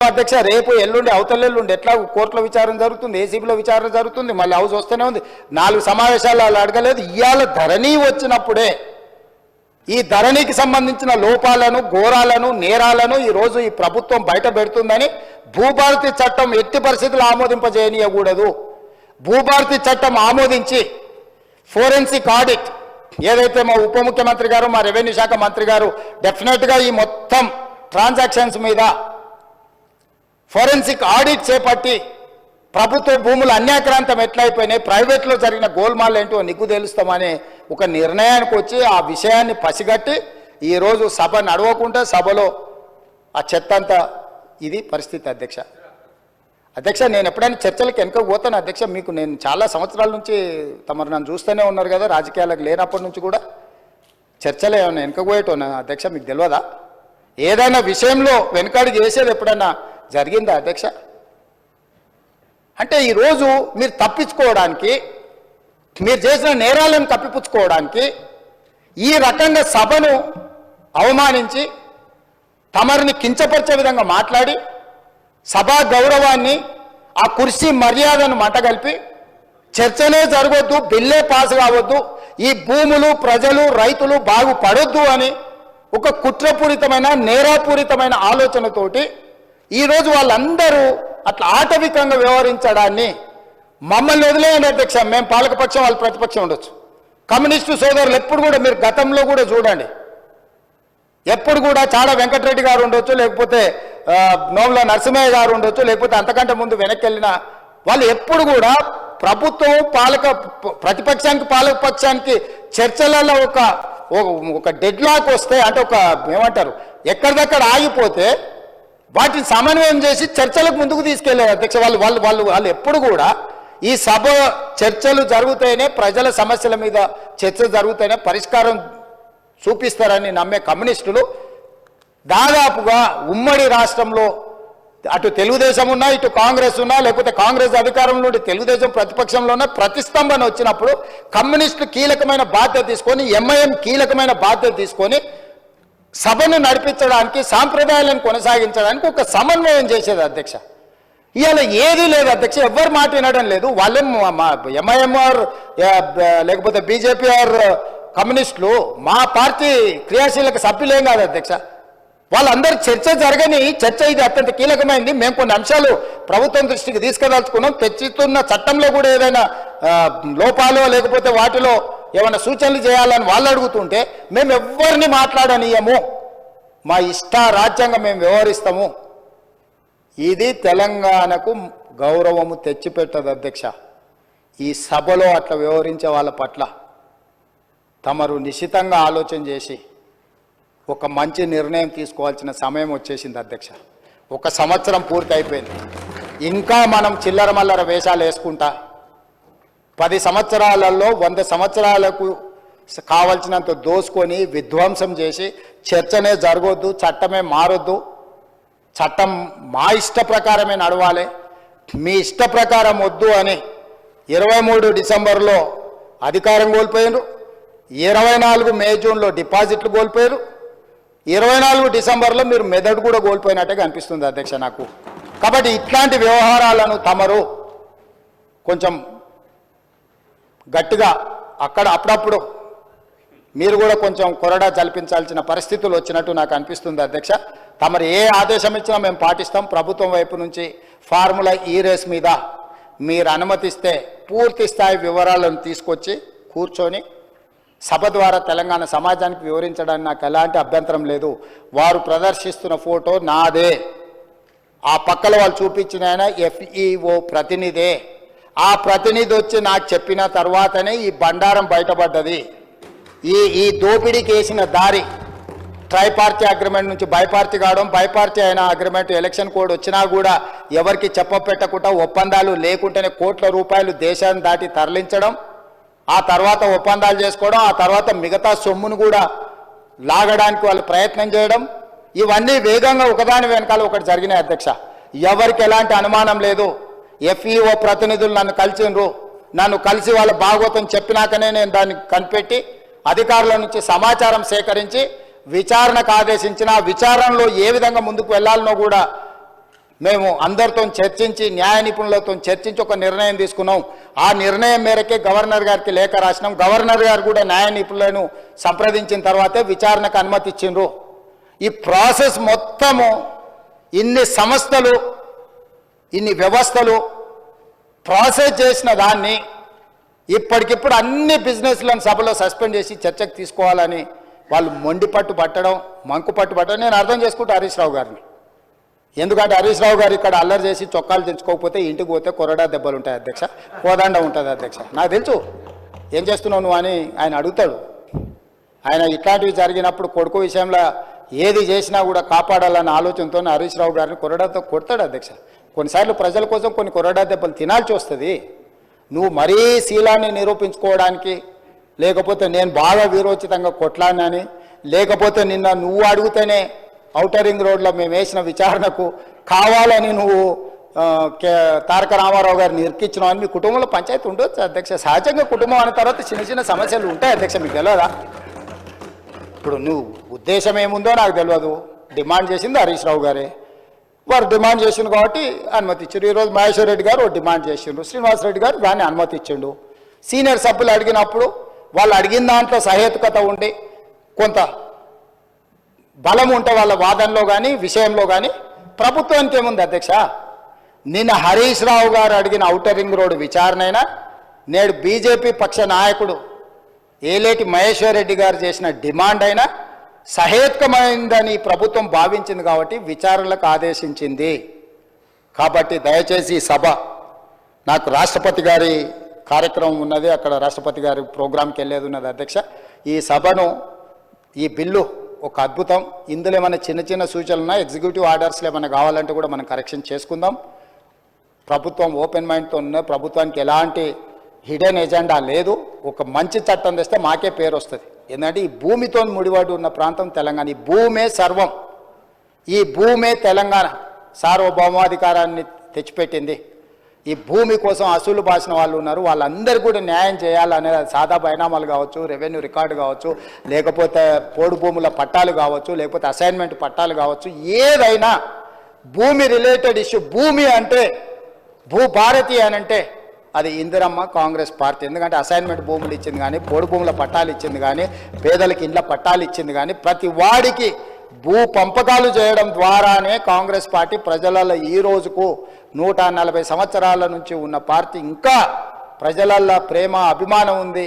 అధ్యక్ష రేపు ఎల్లుండి అవతలెల్లుండి ఎట్లా కోర్టులో విచారణ జరుగుతుంది, ఏసీబీలో విచారణ జరుగుతుంది, మళ్ళీ హౌస్ వస్తూనే ఉంది. 4 సమావేశాలు వాళ్ళు అడగలేదు. ఇవాళ ధరణి వచ్చినప్పుడే ఈ ధరణికి సంబంధించిన లోపాలను, ఘోరాలను, నేరాలను ఈరోజు ఈ ప్రభుత్వం బయట పెడుతుందని భూభారతి చట్టం ఎట్టి పరిస్థితులు ఆమోదింపజేయనీయకూడదు. భూభారతి చట్టం ఆమోదించి ఫోరెన్సిక్ ఆడిట్ ఏదైతే మా ఉప ముఖ్యమంత్రి గారు, మా రెవెన్యూ శాఖ మంత్రి గారు డెఫినెట్గా ఈ మొత్తం ట్రాన్సాక్షన్స్ మీద ఫోరెన్సిక్ ఆడిట్ చేపట్టి ప్రభుత్వ భూములు అన్యాక్రాంతం ఎట్లయిపోయినాయి, ప్రైవేట్లో జరిగిన గోల్మాల్ ఏంటో నిగ్గు తెలుస్తామనే ఒక నిర్ణయానికి వచ్చి ఆ విషయాన్ని పసిగట్టి ఈరోజు సభ నడవకుండా సభలో ఆ చెత్త అంతా ఇది పరిస్థితి. అధ్యక్ష నేను ఎప్పుడైనా చర్చలకు వెనక పోతాను అధ్యక్ష. మీకు నేను చాలా సంవత్సరాల నుంచి తమరు నన్ను చూస్తూనే ఉన్నారు కదా, రాజకీయాలకు లేనప్పటి నుంచి కూడా చర్చలు ఏమైనా వెనకపోయేటోనా అధ్యక్ష? మీకు తెలియదా? ఏదైనా విషయంలో వెనకడుగు వేసేది ఎప్పుడన్నా జరిగిందా అధ్యక్ష? అంటే ఈరోజు మీరు తప్పించుకోవడానికి, మీరు చేసిన నేరాలను కప్పిపుచ్చుకోవడానికి ఈ రకంగా సభను అవమానించి తమరిని కించపరిచే విధంగా మాట్లాడి సభా గౌరవాన్ని, ఆ కుర్చీ మర్యాదను మంటగలిపి చర్చనే జరగొద్దు, బిల్లే పాస్ కావద్దు, ఈ భూములు, ప్రజలు, రైతులు బాగుపడొద్దు అని ఒక కుట్రపూరితమైన, నేరాపూరితమైన ఆలోచనతోటి ఈరోజు వాళ్ళందరూ అట్లా ఆటవికంగా వ్యవహరించడాన్ని మమ్మల్ని వదిలేయండి అధ్యక్ష. మేము పాలకపక్షం, వాళ్ళు ప్రతిపక్షం ఉండొచ్చు. కమ్యూనిస్టు సోదరులు ఎప్పుడు కూడా మీరు గతంలో కూడా చూడండి, ఎప్పుడు కూడా చాడ వెంకటరెడ్డి గారు ఉండొచ్చు, లేకపోతే నోముల నరసింహయ్య గారు ఉండొచ్చు, లేకపోతే అంతకంటే ముందు వెనక్కి వెళ్ళిన వాళ్ళు ఎప్పుడు కూడా ప్రభుత్వం ప్రతిపక్షానికి పాలకపక్షానికి చర్చలలో ఒక డెడ్ లాక్ వస్తే, అంటే ఒక ఏమంటారు ఎక్కడిదక్కడ ఆగిపోతే వాటిని సమన్వయం చేసి చర్చలకు ముందుకు తీసుకెళ్లారు అధ్యక్ష. వాళ్ళు ఎప్పుడు కూడా ఈ సభ చర్చలు జరుగుతాయనే, ప్రజల సమస్యల మీద చర్చ జరుగుతాయనే పరిష్కారం చూపిస్తారని నమ్మే కమ్యూనిస్టులు దాదాపుగా ఉమ్మడి రాష్ట్రంలో అటు తెలుగుదేశం ఉన్నా, ఇటు కాంగ్రెస్ ఉన్నా, లేకపోతే కాంగ్రెస్ అధికారంలో ఉండి తెలుగుదేశం ప్రతిపక్షంలో ఉన్న ప్రతిస్తంభన వచ్చినప్పుడు కమ్యూనిస్టులు కీలకమైన బాధ్యత తీసుకొని, ఎంఐఎం కీలకమైన బాధ్యత తీసుకొని సభను నడిపించడానికి, సాంప్రదాయాలను కొనసాగించడానికి ఒక సమన్వయం చేసేది అధ్యక్ష. ఇవాళ ఏదీ లేదు అధ్యక్ష, ఎవ్వరు మాట వినడం లేదు. వాళ్ళేం ఎంఐఎంఆర్ లేకపోతే బీజేపీ ఆర్ కమ్యూనిస్టులు మా పార్టీ క్రియాశీలక సభ్యులేం కాదు అధ్యక్ష. వాళ్ళందరూ చర్చ జరగని చర్చ ఇది అత్యంత కీలకమైంది. మేము కొన్ని అంశాలు ప్రభుత్వం దృష్టికి తీసుకుదలుచుకున్నాం. తెచ్చుతున్న చట్టంలో కూడా ఏదైనా లోపాలు లేకపోతే వాటిలో ఏమైనా సూచనలు చేయాలని వాళ్ళు అడుగుతుంటే మేము ఎవ్వరిని మాట్లాడనీయము, మా ఇష్ట రాజ్యాంగం మేము వ్యవహరిస్తాము. ఇది తెలంగాణకు గౌరవము తెచ్చిపెట్టదు అధ్యక్ష. ఈ సభలో అట్లా వ్యవహరించే వాళ్ళ పట్ల తమరు నిశితంగా ఆలోచన చేసి ఒక మంచి నిర్ణయం తీసుకోవాల్సిన సమయం వచ్చేసింది అధ్యక్ష. 1 సంవత్సరం పూర్తి అయిపోయింది. ఇంకా మనం చిల్లర మల్లర వేషాలు వేసుకుంటా 10 సంవత్సరాలలో 100 సంవత్సరాలకు కావాల్సినంత దోసుకొని విధ్వంసం చేసి చర్చనే జరగొద్దు, చట్టమే మారొద్దు, చట్టం మా ఇష్ట ప్రకారమే నడవాలి, మీ ఇష్ట ప్రకారం వద్దు అని 23 డిసెంబర్లో అధికారం కోల్పోయారు. 24 మే జూన్లో డిపాజిట్లు కోల్పోయారు. 24 డిసెంబర్లో మీరు మెదడు కూడా కోల్పోయినట్టుగా అనిపిస్తుంది అధ్యక్ష నాకు. కాబట్టి ఇట్లాంటి వ్యవహారాలను తమరు కొంచెం గట్టిగా అప్పుడప్పుడు మీరు కూడా కొంచెం కొరడా జల్పించాల్సిన పరిస్థితులు వచ్చినట్టు నాకు అనిపిస్తుంది అధ్యక్ష. తమరు ఏ ఆదేశం ఇచ్చినా మేము పాటిస్తాం. ప్రభుత్వం వైపు నుంచి ఫార్ములా ఈ రేస్ మీద మీరు అనుమతిస్తే పూర్తి స్థాయి వివరాలను తీసుకొచ్చి కూర్చొని సభ ద్వారా తెలంగాణ సమాజానికి వివరించడానికి నాకు ఎలాంటి అభ్యంతరం లేదు. వారు ప్రదర్శిస్తున్న ఫోటో నాదే, ఆ పక్కల వాళ్ళు చూపించిన ఆయన FEO ప్రతినిధే. ఆ ప్రతినిధి వచ్చి నాకు చెప్పిన తర్వాతనే ఈ బండారం బయటపడ్డది. ఈ దోపిడీకి వేసిన దారి ట్రైపార్టీ అగ్రిమెంట్ నుంచి బైపార్టీ కావడం, బైపార్టీ అయిన అగ్రిమెంట్ ఎలక్షన్ కోడ్ వచ్చినా కూడా ఎవరికి చెప్పపెట్టకుండా ఒప్పందాలు లేకుంటేనే కోట్ల రూపాయలు దేశాన్ని దాటి తరలించడం, ఆ తర్వాత ఒప్పందాలు చేసుకోవడం, ఆ తర్వాత మిగతా సొమ్మును కూడా లాగడానికి వాళ్ళు ప్రయత్నం చేయడం, ఇవన్నీ వేగంగా ఒకదాని వెనకాల ఒకటి జరిగినాయి అధ్యక్ష. ఎవరికి ఎలాంటి అనుమానం లేదు. FEO ప్రతినిధులు నన్ను కలిసిండ్రు, నన్ను కలిసి వాళ్ళ భాగవతం చెప్పినాకనే నేను దాన్ని కనిపెట్టి అధికారుల నుంచి సమాచారం సేకరించి విచారణకు ఆదేశించిన, విచారణలో ఏ విధంగా ముందుకు వెళ్లాలనో కూడా మేము అందరితో చర్చించి న్యాయ నిపుణులతో చర్చించి ఒక నిర్ణయం తీసుకున్నాం. ఆ నిర్ణయం మేరకే గవర్నర్ గారికి లేఖ రాసినాం. గవర్నర్ గారు కూడా న్యాయ నిపుణులను సంప్రదించిన తర్వాతే విచారణకు అనుమతి ఇచ్చిండ్రు. ఈ ప్రాసెస్ మొత్తము ఇన్ని సంస్థలు ఇన్ని వ్యవస్థలు ప్రాసెస్ చేసిన దాన్ని ఇప్పటికిప్పుడు అన్ని బిజినెస్లను సభలో సస్పెండ్ చేసి చర్చకు తీసుకోవాలని వాళ్ళు మొండిపట్టు పట్టడం, మంకుపట్టు పట్టడం నేను అర్థం చేసుకుంటా హరీష్ రావు గారిని. ఎందుకంటే హరీష్ రావు గారు ఇక్కడ అల్లరి చేసి చొక్కాలు తెచ్చుకోకపోతే ఇంటికి పోతే కొరడా దెబ్బలు ఉంటాయి అధ్యక్ష, కోదండ ఉంటుంది అధ్యక్ష. నాకు తెలుసు ఏం చేస్తున్నావు నువ్వు అని ఆయన అడుగుతాడు. ఆయన ఇట్లాంటివి జరిగినప్పుడు కొడుకు విషయంలో ఏది చేసినా కూడా కాపాడాలన్న ఆలోచనతో హరీష్ రావు గారిని కొరడాతో కొడతాడు అధ్యక్ష. కొన్నిసార్లు ప్రజల కోసం కొన్ని కొరడా దెబ్బలు తినాల్సి వస్తుంది. నువ్వు మరీ శీలాన్ని నిరూపించుకోవడానికి, లేకపోతే నేను బాగా వీరోచితంగా కొట్లాడినని, లేకపోతే నిన్న నువ్వు అడిగితేనే ఔటర్ రింగ్ రోడ్లో మేము వేసిన విచారణకు కావాలని నువ్వు తారక రామారావు గారిని ఇరికిచ్చినావు అని మీ కుటుంబంలో పంచాయతీ ఉండొచ్చు అధ్యక్ష. సహజంగా కుటుంబం అనే తర్వాత చిన్న చిన్న సమస్యలు ఉంటాయి అధ్యక్ష, మీకు తెలియదా? ఇప్పుడు నువ్వు ఉద్దేశం ఏముందో నాకు తెలియదు. డిమాండ్ చేసింది హరీష్ రావు గారే, వారు డిమాండ్ చేసిండు కాబట్టి అనుమతి ఇచ్చారు. ఈరోజు మహేశ్వర్ రెడ్డి గారు డిమాండ్ చేసిండు, శ్రీనివాసరెడ్డి గారు దాన్ని అనుమతి ఇచ్చిండు. సీనియర్ సభ్యులు అడిగినప్పుడు వాళ్ళు అడిగిన దాంట్లో సహేతుకత ఉండి కొంత బలం ఉంటే వాళ్ళ వాదనలో కానీ విషయంలో కానీ ప్రభుత్వానికి ఏముంది అధ్యక్ష? నిన్న హరీష్ రావు గారు అడిగిన ఔటర్ రింగ్ రోడ్డు విచారణ అయినా, నేడు బీజేపీ పక్ష నాయకుడు ఏలేటి మహేశ్వర్ రెడ్డి గారు చేసిన డిమాండ్ అయినా సహేతుకమైందని ప్రభుత్వం భావించింది కాబట్టి విచారణలకు ఆదేశించింది. కాబట్టి దయచేసి ఈ సభ, నాకు రాష్ట్రపతి గారి కార్యక్రమం ఉన్నది, అక్కడ రాష్ట్రపతి గారి ప్రోగ్రాంకి వెళ్ళేది ఉన్నది అధ్యక్ష. ఈ సభను, ఈ బిల్లు ఒక అద్భుతం. ఇందులో ఏమైనా చిన్న చిన్న సూచనలు ఉన్నాయి, ఎగ్జిక్యూటివ్ ఆర్డర్స్లో ఏమైనా కావాలంటే కూడా మనం కరెక్షన్ చేసుకుందాం. ప్రభుత్వం ఓపెన్ మైండ్తో ఉన్న, ప్రభుత్వానికి ఎలాంటి హిడెన్ ఎజెండా లేదు. ఒక మంచి చట్టం తెస్తే మాకే పేరు వస్తుంది. ఎందుకంటే ఈ భూమితో ముడిపడి ఉన్న ప్రాంతం తెలంగాణ. ఈ భూమే సర్వం, ఈ భూమే తెలంగాణ సార్వభౌమాధికారాన్ని తెచ్చిపెట్టింది. ఈ భూమి కోసం అసూలు బాసిన వాళ్ళు ఉన్నారు, వాళ్ళందరూ కూడా న్యాయం చేయాలనేది సాదా బైనామాలు కావచ్చు, రెవెన్యూ రికార్డు కావచ్చు, లేకపోతే పోడు భూముల పట్టాలు కావచ్చు, లేకపోతే అసైన్మెంట్ పట్టాలు కావచ్చు, ఏదైనా భూమి రిలేటెడ్ ఇష్యూ. భూమి అంటే భూభారతి అని అంటే అది ఇందిరమ్మ కాంగ్రెస్ పార్టీ. ఎందుకంటే అసైన్మెంట్ భూములు ఇచ్చింది కానీ, పోడు భూముల పట్టాలు ఇచ్చింది కానీ, పేదలకు ఇండ్ల పట్టాలు ఇచ్చింది కానీ, ప్రతి వాడికి భూ పంపకాలు చేయడం ద్వారానే కాంగ్రెస్ పార్టీ ప్రజలలో ఈ రోజుకు 140 సంవత్సరాల నుంచి ఉన్న పార్టీ ఇంకా ప్రజలల్లో ప్రేమ అభిమానం ఉంది.